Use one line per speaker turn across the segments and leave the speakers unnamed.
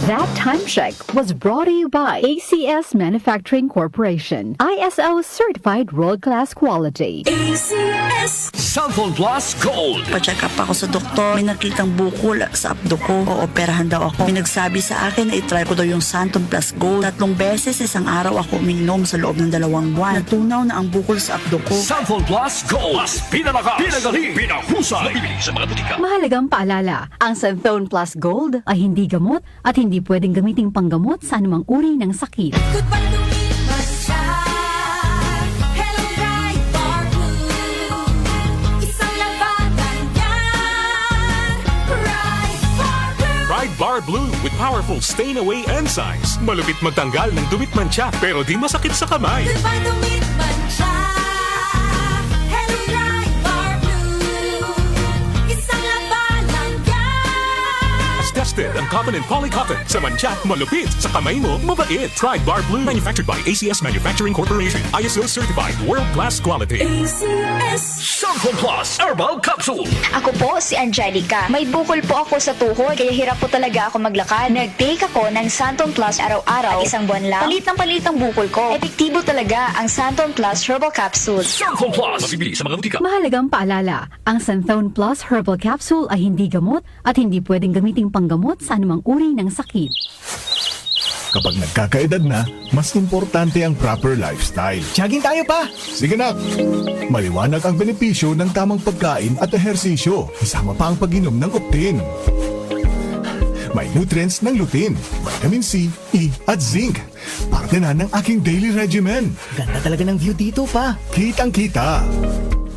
That time check was brought to you by ACS Manufacturing Corporation. ISO certified world-class quality.
ACS
Cellphone Plus Gold.
Pa-check up ako sa doktor. May nakitang bukol sa abdo ko. Ooperahan daw ako. May nagsabi sa akin na itry ko daw yung Santon Plus Gold. 3 beses isang araw ako uminom sa loob ng 2 buwan. Natunaw na ang bukol sa abdo ko.
Cellphone Plus Gold. Mas pinalakas, pinagaling, pinahusay. Mabibili sa mga butika.
Mahalagang paalala, ang Santhone Plus Gold ay hindi gamot at hindi pwedeng gamiting panggamot sa anumang uri ng sakit.
Goodbye lumipas siya. Hello bright bar blue. Isang labanan yan. Bright bar blue.
Pride Bar Blue with powerful stain-away enzymes. Malupit magtanggal ng dumit mancha pero di masakit sa kamay.
Goodbye lumipas siya. Hello bright bar blue. Isang labanan yan.
As tested ang cotton and polycotton. Sa mancha, malupit. Sa kamay mo, mabait. Pride Bar Blue. Manufactured by ACS Manufacturing Corporation. ISO certified world-class quality.
ACS
Cellphone Plus Herbal Capsule.
Ako po si Angelica. May bukol po ako sa tuhod, kaya hirap po talaga ako maglakad. Nag-take ako ng Santon Plus araw-araw. At 1 buwan lang, palit ang bukol ko. Epektibo talaga ang Santon Plus Herbal Capsule.
Cellphone Plus. Mabibili sa mga butika.
Mahalagang paalala, ang Santhone Plus Herbal Capsule ay hindi gamot at hindi pwedeng gamiting panggamot sa anumang uri ng sakit.
Kapag nagkakaedad na, mas importante ang proper lifestyle.
Jogging tayo pa!
Sige na! Maliwanag ang benepisyo ng tamang pagkain at ehersisyo. Isama pa ang pag-inom ng Optin. May nutrients ng lutein, vitamin C, E at zinc. Parte na ng aking daily regimen.
Ganda talaga ng view dito pa.
Kitang-kita.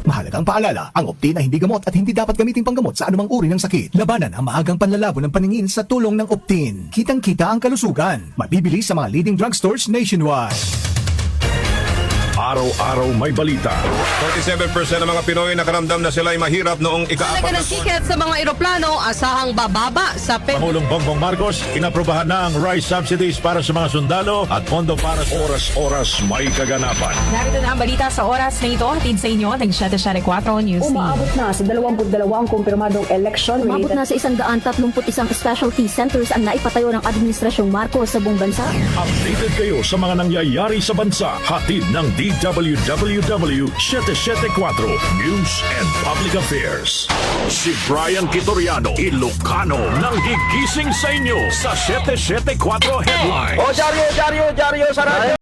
Mahalagang paalala, ang Optin ay hindi gamot at hindi dapat gamitin panggamot sa anumang uri ng sakit. Labanan ang maagang panlalabo ng paningin sa tulong ng Optin. Kitang-kita ang kalusugan. Mabibili sa mga leading drugstores nationwide.
Araw-araw may balita.
47% ng mga Pinoy nakaramdam na sila ay mahirap noong ika-4
Talaga ng ticket sa mga eroplano, asahang bababa sa
Pangulong Bongbong Marcos, inaprubahan na ang rice subsidies para sa mga sundalo at pondo para sa oras-oras may kaganapan.
Narito na ang balita sa oras na ito. Hatid sa inyo ng 774 News Team.
Umaabot na sa 22 ang kumpirmadong election.
Umabot na sa 131 specialty centers ang naipatayo ng Administrasyong Marcos sa buong bansa.
Updated kayo sa mga nangyayari sa bansa. Hatid ng DWWW 774 News and Public Affairs. Si Brian Kitoriano, Ilocano, nang gigising sa inyo sa 774 Headline.
Diaryo sa radyo!